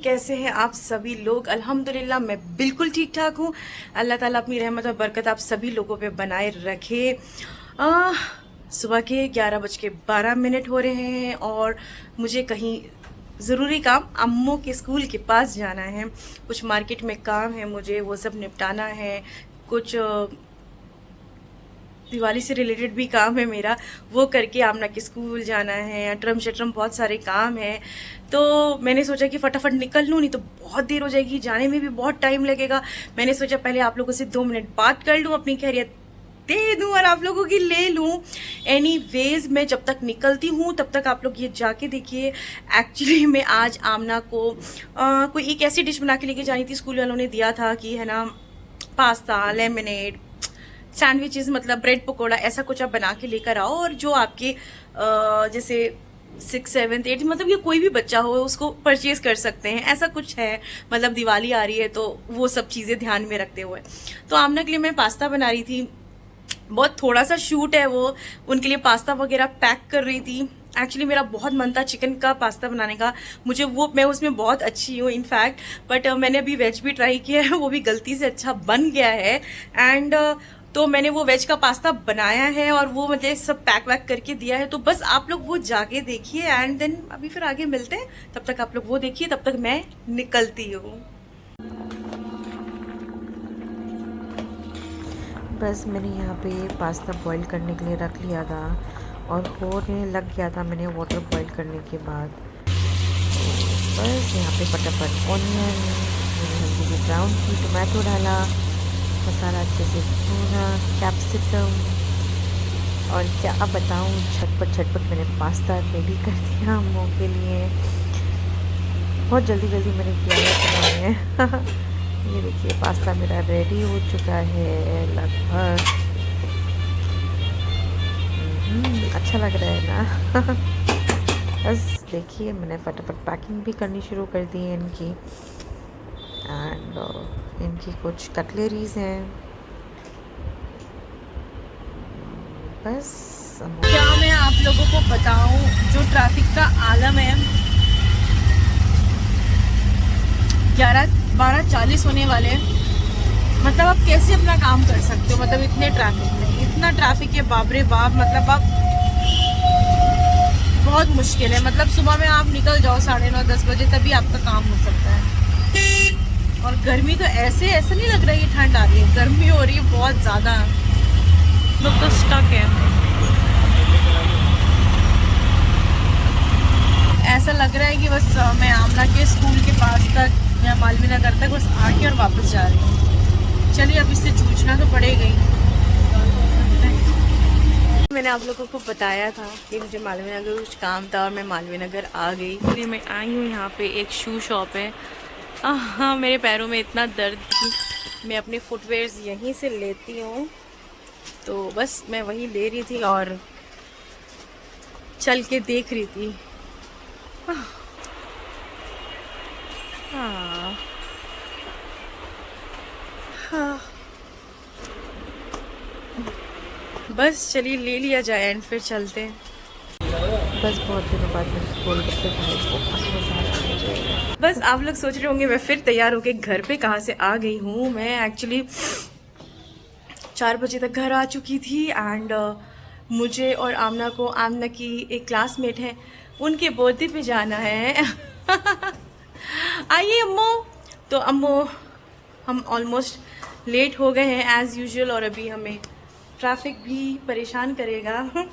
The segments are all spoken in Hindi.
कैसे हैं आप सभी लोग। अल्हम्दुलिल्लाह मैं बिल्कुल ठीक ठाक हूँ। अल्लाह ताला अपनी रहमत और बरकत आप सभी लोगों पे बनाए रखे। सुबह के 11:12 हो रहे हैं और मुझे कहीं ज़रूरी काम अम्मू के स्कूल के पास जाना है। कुछ मार्केट में काम है, मुझे वो सब निपटाना है। कुछ दिवाली से रिलेटेड भी काम है मेरा, वो करके आमना के स्कूल जाना है। अटरम शटरम बहुत सारे काम हैं, तो मैंने सोचा कि फटाफट निकल लूँ, नहीं तो बहुत देर हो जाएगी, जाने में भी बहुत टाइम लगेगा। मैंने सोचा पहले आप लोगों से 2 मिनट बात कर लूँ, अपनी खैरियत दे दूँ और आप लोगों की ले लूँ। एनीवेज मैं जब तक निकलती हूँ तब तक आप लोग ये जाके देखिए। एक्चुअली मैं आज आमना को कोई एक ऐसी डिश बना के लेके जानी थी। स्कूल वालों ने दिया था कि है ना, पास्ता, लेमनेड, सैंडविचेस, मतलब ब्रेड पकोड़ा, ऐसा कुछ आप बना के लेकर आओ और जो आपके जैसे 6, 7, 8 मतलब ये कोई भी बच्चा हो उसको परचेज कर सकते हैं, ऐसा कुछ है। मतलब दिवाली आ रही है तो वो सब चीज़ें ध्यान में रखते हुए तो आमना के लिए मैं पास्ता बना रही थी। बहुत थोड़ा सा शूट है, वो उनके लिए पास्ता वगैरह पैक कर रही थी। एक्चुअली मेरा बहुत मन था चिकन का पास्ता बनाने का, मैं उसमें बहुत अच्छी हूँ इनफैक्ट, बट मैंने अभी वेज भी ट्राई किया है, वो भी गलती से अच्छा बन गया है। एंड तो मैंने वो वेज का पास्ता बनाया है और वो मतलब सब पैक वैक करके दिया है। तो बस आप लोग वो जाके देखिए एंड देन अभी फिर आगे मिलते हैं। तब तक आप लोग वो देखिए, तब तक मैं निकलती हूँ। बस मैंने यहाँ पे पास्ता बॉईल करने के लिए रख लिया था और होने लग गया था मैंने वाटर बॉईल करने के बाद। बस यहाँ पे फटाफट ऑनियन, हल्दी की ब्राउन की, टोमेटो डाला, मसाला अच्छे से भूना, कैप्सिकम, और क्या बताऊँ, झटपट मैंने पास्ता रेडी कर दिया हम लोगों के लिए। बहुत जल्दी मैंने किया है। ये देखिए पास्ता मेरा रेडी हो चुका है लगभग। अच्छा लग रहा है ना। बस देखिए मैंने फटाफट पैकिंग भी करनी शुरू कर दी है इनकी। एंड इनकी कुछ कटलरीज हैं। बस क्या मैं आप लोगों को बताऊं, जो ट्रैफिक का आलम है, 12:40 होने वाले हैं। मतलब आप कैसे अपना काम कर सकते हो, मतलब इतने ट्रैफिक में, इतना ट्रैफिक है बाप रे बाप। मतलब आप बहुत मुश्किल है। मतलब सुबह में आप निकल जाओ 9:30, 10 बजे, तभी आपका काम हो सकता है। और गर्मी तो ऐसा नहीं लग रहा है कि ठंड आ रही है, गर्मी हो रही है बहुत ज़्यादा। लोग तो स्टक है, ऐसा लग रहा है कि बस मैं आमना के स्कूल के पास तक या मालवीय नगर तक बस आके और वापस जा रही हूँ। चलिए अब इससे जूझना तो पड़ेगा ही। मैंने आप लोगों को बताया था कि मुझे मालवीय नगर कुछ काम था और मैं मालवीय नगर आ गई। इसलिए मैं आई हूँ यहाँ पे, एक शू शॉप है। हाँ, मेरे पैरों में इतना दर्द कि मैं अपने फुटवेयर्स यहीं से लेती हूँ, तो बस मैं वही ले रही थी और चल के देख रही थी। हाँ, बस चलिए ले लिया जाए एंड फिर चलते हैं। बस बहुत दिनों बाद मैं गोलगप्पे खाए, बहुत मज़ा आया मुझे। बस आप लोग सोच रहे होंगे मैं फिर तैयार होके घर पे कहाँ से आ गई हूँ। मैं एक्चुअली 4 बजे तक घर आ चुकी थी एंड मुझे और आमना को, आमना की एक क्लासमेट है, उनके बर्थडे पे जाना है। आइए अम्मू। तो अम्मू, हम ऑलमोस्ट लेट हो गए हैं एज़ यूजुअल और अभी हमें ट्रैफिक भी परेशान करेगा।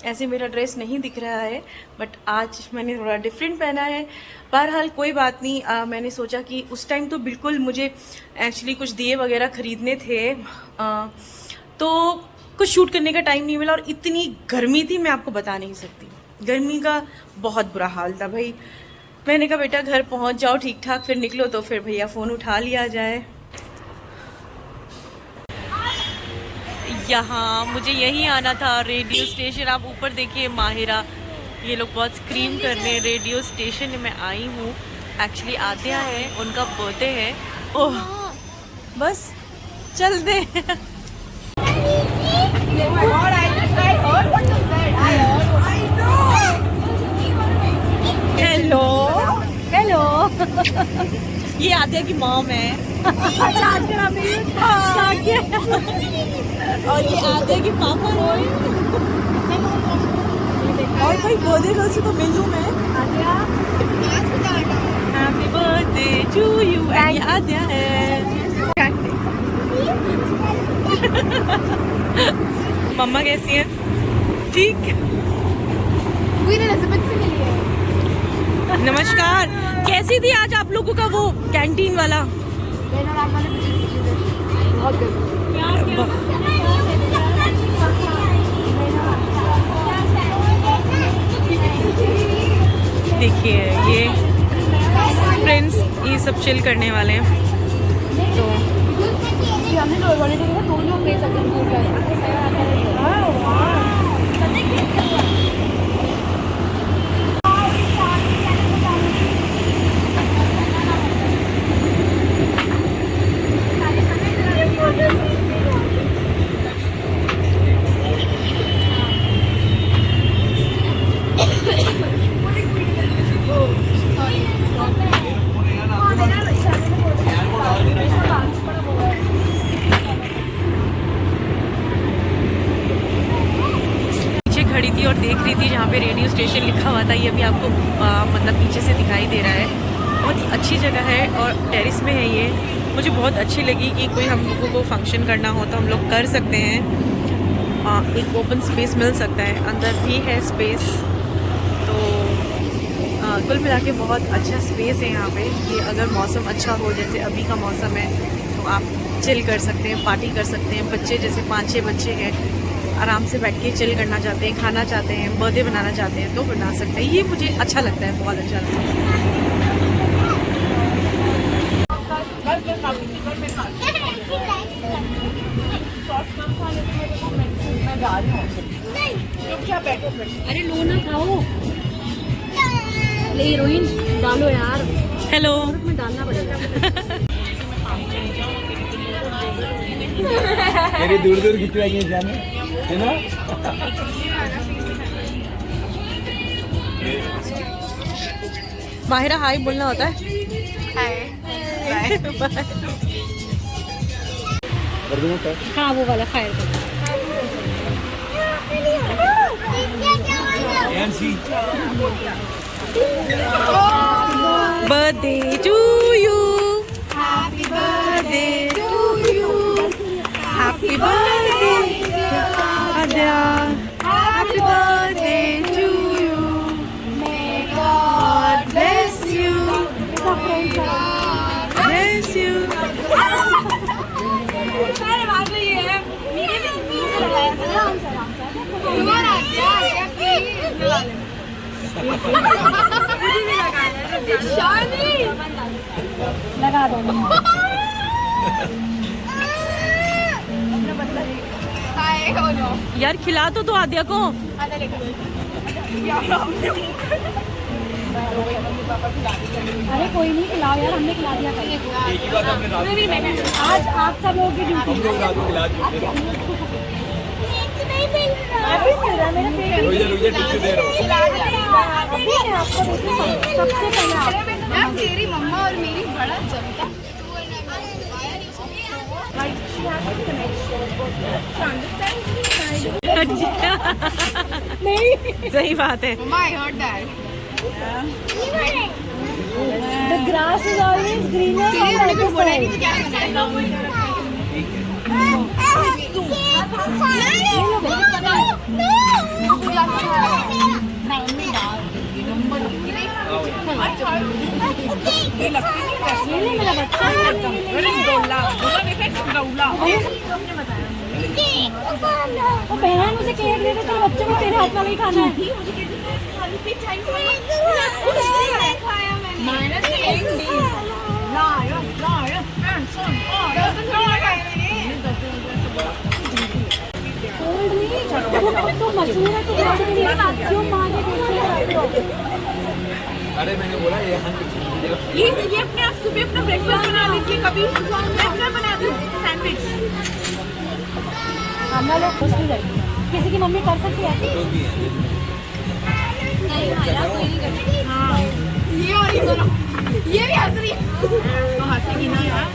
ऐसे मेरा ड्रेस नहीं दिख रहा है बट आज मैंने थोड़ा डिफरेंट पहना है। बहरहाल कोई बात नहीं। मैंने सोचा कि उस टाइम तो बिल्कुल मुझे एक्चुअली कुछ दिए वगैरह ख़रीदने थे, तो कुछ शूट करने का टाइम नहीं मिला और इतनी गर्मी थी मैं आपको बता नहीं सकती। गर्मी का बहुत बुरा हाल था भाई। मैंने कहा बेटा घर पहुंच जाओ ठीक ठाक, फिर निकलो तो फिर भैया फ़ोन उठा लिया जाए। यहाँ मुझे यहीं आना था, रेडियो स्टेशन। आप ऊपर देखिए माहिरा, ये लोग बहुत स्क्रीम कर रहे हैं। रेडियो स्टेशन में मैं आई हूँ, एक्चुअली आद्या है, उनका बर्थडे है। ओह बस चल दे। Hello hello. ये आद्या की मॉम है और ये आद्या के पापा है। और कोई बर्थडे गर्ल से तो मिलूं मैं। Happy birthday to you. ये आद्या है। मम्मा कैसी है? ठीक। नमस्कार। कैसी थी आज आप लोगों का वो कैंटीन वाला? देखिए ये फ्रेंड्स ये सब चिल करने वाले हैं तो खड़ी थी और देख रही थी जहाँ पे रेडियो स्टेशन लिखा हुआ था। ये अभी आपको मतलब पीछे से दिखाई दे रहा है। बहुत ही अच्छी जगह है और टेरिस में है ये। मुझे बहुत अच्छी लगी कि कोई हम लोगों को फंक्शन करना हो तो हम लोग कर सकते हैं। एक ओपन स्पेस मिल सकता है, अंदर भी है स्पेस। तो कुल मिला के बहुत अच्छा स्पेस है यहाँ पे। ये अगर मौसम अच्छा हो जैसे अभी का मौसम है तो आप चिल कर सकते हैं, पार्टी कर सकते हैं। बच्चे जैसे 5-6 बच्चे हैं आराम से बैठ के चिल करना चाहते हैं, खाना चाहते हैं, बर्थडे बनाना चाहते हैं तो बना सकते हैं। ये मुझे अच्छा लगता है, बहुत अच्छा लगता है। अरे लो ना खाओ। ले हीरोइन डालो यार। हेलो। में डालना पड़ेगा। मेरी दूर दूर खिंचवाएंगे जाने है ना। माहिरा हाय बोलना होता है। हाँ वो वाला फायर कर। Birthday to you. Happy birthday to you. Happy birthday Aadya. Happy birthday to you. May God bless you. Bless you. लगा दो। यार खिला तो आद्या को। अरे कोई नहीं खिलाओ यार, हमने खिला दिया कल। आज आप सब लोगों की ड्यूटी। सबसे पहले तेरी मम्मा और मेरी बड़ा जमता। सही बात है। Mama, I heard that. The grass is always greener. तेरी हमने कुछ बोला ही नहीं तो क्या वो बहन मुझे केक दे दे, तेरे बच्चे को तेरे हाथ वाला ही खाना है। तो मशहूर है तो क्यों मांगे? अरे मैंने बोला ये ये अपने आप सुबह अपना ब्रेकफास्ट बना लीजिए, कभी अपना बना दो सैंडविच। हम लोग खुश नहीं रहेंगे। किसी की मम्मी कर सकती है ऐसे? ये और ये दोनों ये भी हंस रही है। तो हंसेगी ना यार।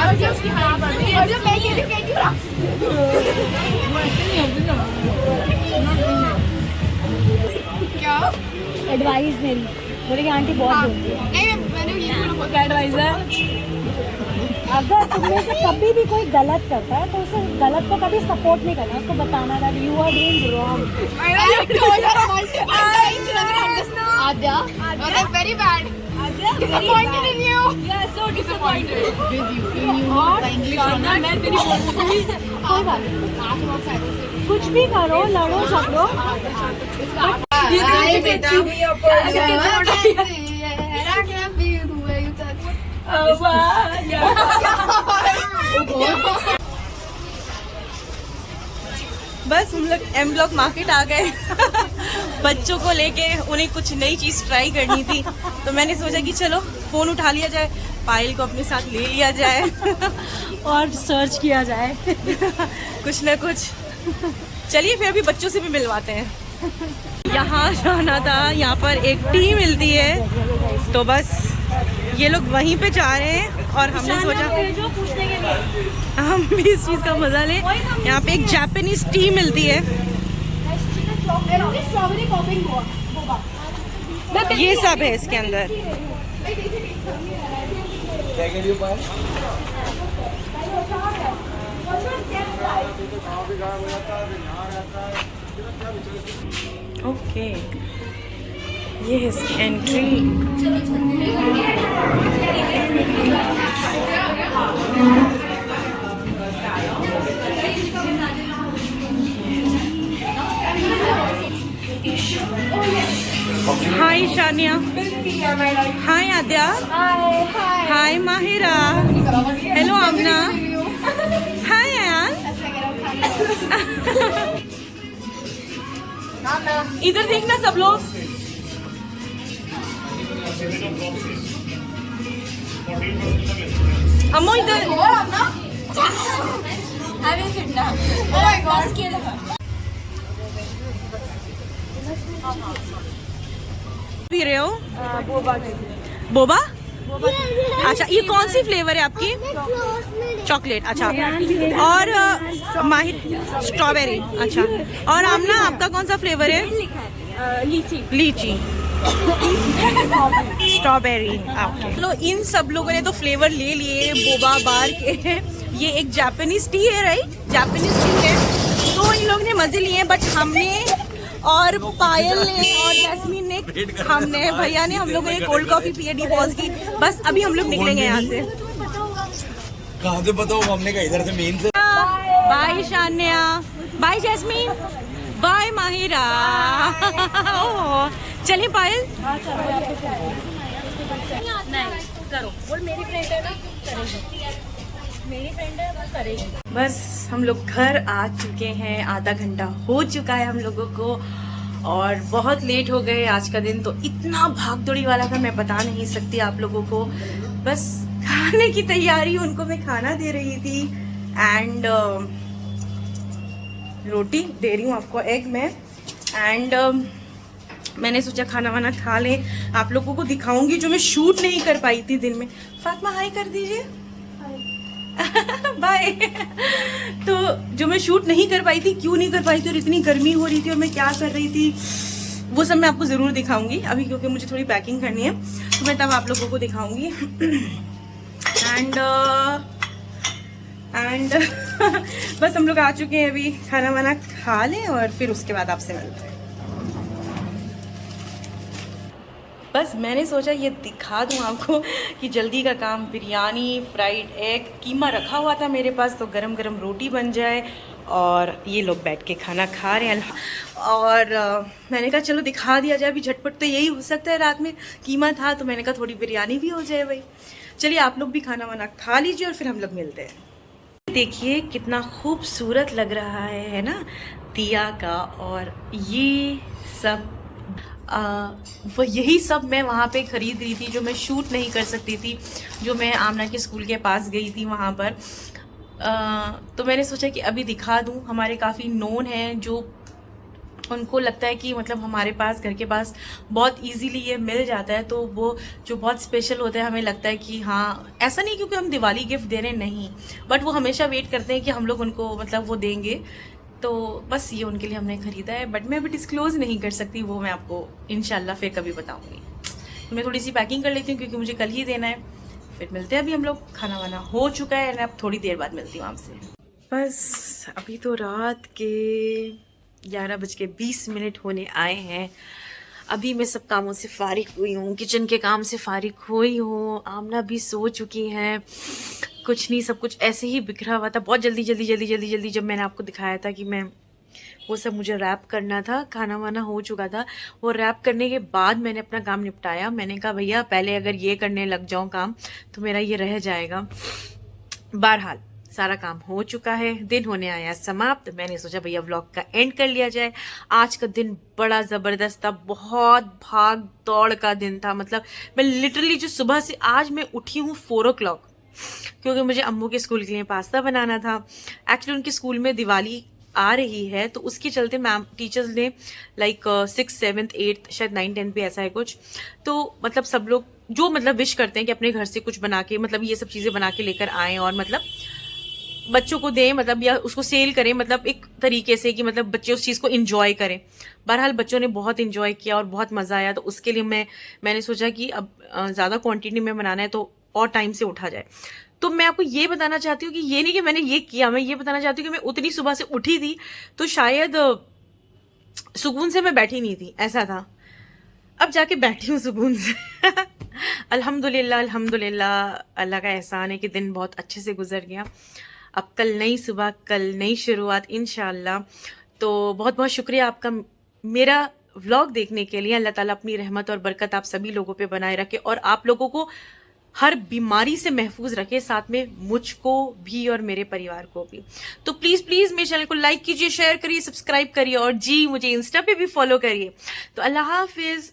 और जो उसकी हाइट बढ़ती है और जो मैं ये भी कह क्यों रहा क्या एडवाइस मेरी बोले कि आंटी बहुत बोलती है। नहीं मैंने ये बोला क्या एडवाइस है? अगर तुमने से कभी भी कोई गलत करता है तो उसे गलत को कभी सपोर्ट नहीं करना, उसको बताना that you are doing wrong. Aadya very bad disappointed in you so disappointed with you मैं तेरी कोई बात नहीं, कुछ भी करो, लड़ो झगड़ो, ये बेटा बस हम लोग एम ब्लॉक मार्केट आ गए बच्चों को लेके उन्हें कुछ नई चीज़ ट्राई करनी थी, तो मैंने सोचा कि चलो फ़ोन उठा लिया जाए, पायल को अपने साथ ले लिया जाए और सर्च किया जाए कुछ ना कुछ। चलिए फिर अभी बच्चों से भी मिलवाते हैं। यहाँ जाना था, यहाँ पर एक टी मिलती है, तो बस ये लोग वहीं पे जा रहे हैं और हमने सोचा पूछने के लिए हम भी इस चीज़ का मज़ा लें। यहाँ पे एक जापानीज टी मिलती है, स्ट्रॉबेरी पॉपिंग बोबा, ये सब है इसके अंदर। क्या कह रही हो पायल? ओके, ये है इसकी एंट्री। हाय शानिया, हाय आद्या, हाय माहिरा, हेलो आमना, हाय यार। इधर देखना सब लोग। अम्मो इधर पी रहे हो? बोबा। अच्छा, ये कौन सी फ्लेवर है आपकी? चॉकलेट। अच्छा, और माहिर स्ट्रॉबेरी। अच्छा, और आमना आपका कौन सा फ्लेवर है? लीची स्ट्रॉबेरी। चलो, इन सब लोगों ने तो फ्लेवर ले लिए बोबा बार के। ये एक जापानीज टी है, राइट? जापानीज टी है, तो इन लोग ने मजे लिए, बट हमने और पायल ने और जैस्मीन ने, हमने भैया ने, हम लोगों ने cold coffee P, D pause की। बस अभी हम लोग निकलेंगे यहाँ से। कहाँ से बताओ? हमने कहा इधर से मेन से। Bye Shanya, bye Jasmine, bye Mahira. चलिए पायल। नहीं करो, बोल मेरी फ्रेंड है ना, करेगी, मेरी फ्रेंड है वो करेगी। बस हम लोग घर आ चुके हैं, आधा घंटा हो चुका है हम लोगों को, और बहुत लेट हो गए। आज का दिन तो इतना भाग दौड़ी वाला था, मैं बता नहीं सकती आप लोगों को। बस खाने की तैयारी, उनको मैं खाना दे रही थी, एंड रोटी दे रही हूँ आपको, एग में, एंड मैंने सोचा खाना वाना खा लें, आप लोगों को दिखाऊंगी जो मैं शूट नहीं कर पाई थी दिन में। फातिमा हाय कर दीजिए, बाय। तो जो मैं शूट नहीं कर पाई थी, क्यों नहीं कर पाई थी, और इतनी गर्मी हो रही थी और मैं क्या कर रही थी, वो सब मैं आपको ज़रूर दिखाऊंगी अभी, क्योंकि मुझे थोड़ी पैकिंग करनी है, तो मैं तब आप लोगों को दिखाऊंगी। एंड बस हम लोग आ चुके हैं, अभी खाना वाना खा लें और फिर उसके बाद आपसे मिलते हैं। बस मैंने सोचा ये दिखा दूँ आपको कि जल्दी का काम, बिरयानी, फ्राइड एग, कीमा रखा हुआ था मेरे पास, तो गरम गरम रोटी बन जाए और ये लोग बैठ के खाना खा रहे हैं। और मैंने कहा चलो दिखा दिया जाए, अभी झटपट तो यही हो सकता है, रात में कीमा था तो मैंने कहा थोड़ी बिरयानी भी हो जाए भाई। चलिए आप लोग भी खाना वाना खा लीजिए और फिर हम लोग मिलते हैं। देखिए कितना खूबसूरत लग रहा है ना दिया का, और ये सब वो यही सब मैं वहाँ पे ख़रीद रही थी, जो मैं शूट नहीं कर सकती थी, जो मैं आमना के स्कूल के पास गई थी वहाँ पर। तो मैंने सोचा कि अभी दिखा दूँ, हमारे काफ़ी नोन हैं जो उनको लगता है कि मतलब हमारे पास घर के पास बहुत इजीली ये मिल जाता है, तो वो जो बहुत स्पेशल होता है हमें लगता है कि हाँ, ऐसा नहीं क्योंकि हम दिवाली गिफ्ट दे रहे हैं, नहीं, बट वो हमेशा वेट करते हैं कि हम लोग उनको मतलब वो देंगे। तो बस ये उनके लिए हमने ख़रीदा है, बट मैं अभी डिस्क्लोज़ नहीं कर सकती, वो मैं आपको इंशाल्लाह फिर कभी बताऊँगी। तो मैं थोड़ी सी पैकिंग कर लेती हूँ क्योंकि मुझे कल ही देना है। फिर मिलते हैं, अभी हम लोग खाना वाना हो चुका है, अब थोड़ी देर बाद मिलती हूँ आपसे। बस अभी तो रात के 11:20 होने आए हैं। अभी मैं सब कामों से फारिग हुई हूँ, किचन के काम से फारिग हुई हूँ। आमना भी सो चुकी हैं। कुछ नहीं, सब कुछ ऐसे ही बिखरा हुआ था। बहुत जल्दी जब मैंने आपको दिखाया था कि मैं वो सब मुझे रैप करना था, खाना वाना हो चुका था। वो रैप करने के बाद मैंने अपना काम निपटाया। मैंने कहा भैया पहले अगर ये करने लग जाऊँ काम तो मेरा ये रह जाएगा। बहरहाल सारा काम हो चुका है, दिन होने आया समाप्त। मैंने सोचा भैया व्लॉग का एंड कर लिया जाए। आज का दिन बड़ा ज़बरदस्त था, बहुत भाग दौड़ का दिन था। मतलब मैं लिटरली जो सुबह से आज मैं उठी हूँ 4 o'clock, क्योंकि मुझे अम्मू के स्कूल के लिए पास्ता बनाना था। एक्चुअली उनके स्कूल में दिवाली आ रही है, तो उसके चलते मैम टीचर्स ने लाइक 6th 7th 8th शायद 9th 10th भी ऐसा है कुछ, तो मतलब सब लोग जो मतलब विश करते हैं कि अपने घर से कुछ बना के मतलब ये सब चीज़ें बना के लेकर आएँ और मतलब बच्चों को दें, मतलब या उसको सेल करें, मतलब एक तरीके से कि मतलब बच्चे उस चीज़ को इंजॉय करें। बहरहाल बच्चों ने बहुत इंजॉय किया और बहुत मज़ा आया, तो उसके लिए मैंने सोचा कि अब ज़्यादा क्वांटिटी में बनाना है तो और टाइम से उठा जाए। तो मैं आपको ये बताना चाहती हूँ कि ये नहीं कि मैंने ये किया, मैं ये बताना चाहती हूँ कि मैं उतनी सुबह से उठी थी तो शायद सुकून से मैं बैठी नहीं थी, ऐसा था। अब जाके बैठी हूँ सुकून से। अल्हम्दुलिल्लाह अल्लाह का एहसान है कि दिन बहुत अच्छे से गुजर गया। अब कल नई सुबह, कल नई शुरुआत इंशाअल्लाह। तो बहुत बहुत शुक्रिया आपका मेरा व्लॉग देखने के लिए। अल्लाह ताला अपनी रहमत और बरकत आप सभी लोगों पे बनाए रखे और आप लोगों को हर बीमारी से महफूज रखे, साथ में मुझको भी और मेरे परिवार को भी। तो प्लीज़ प्लीज़ मेरे चैनल को लाइक कीजिए, शेयर करिए, सब्सक्राइब करिए और जी मुझे इंस्टा पे भी फॉलो करिए। तो अल्लाह हाफिज़।